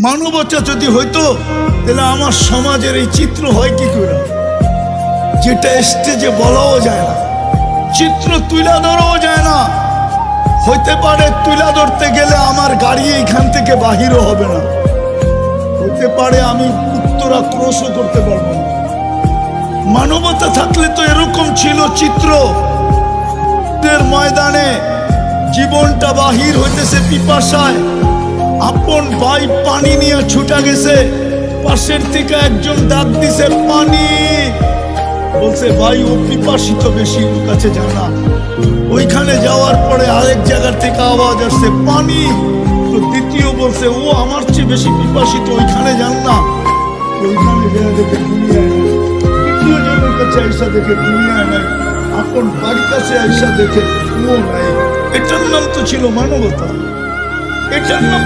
মানবতা যদি হইতো তাহলে আমার সমাজের এই চিত্র হয় কি করে, যেটা স্টেজে বলাও যায় না, চিত্র তুলে ধরাও যায় না। হইতে পারে তুলে ধরতে গেলে আমার গাড়ি এইখান থেকে বাহিরও হবে না, হতে পারে আমি উত্তরা ক্রসও করতে পারবো না। মানবতা থাকলে তো এরকম ছিল চিত্র, ময়দানে জীবনটা বাহির হইতেছে পিপাসায়, আপন ভাই পানি নিয়ে ছুটা গেছে, পাশের থেকে একজন ডাক দিছে পানি, বলছে ভাই ও পিপাসিত বেশি, ওর কাছে যা না। ওইখানে যাওয়ার পরে আরেক জায়গার থেকে আওয়াজ আসছে পানি, তো দ্বিতীয় বলছে ও আমার চেয়ে বেশি পিপাসিত, ওইখানে যান না। ওইখানে যাওয়া দেখে দুনিয়ায় নাই, তৃতীয় জনের কাছে আইসা দেখে দুনিয়ায় নাই, আপন বাড়ির কাছে আইসা দেখে ও নাই। এটার নাম তো ছিল মানবতা, এটার নাম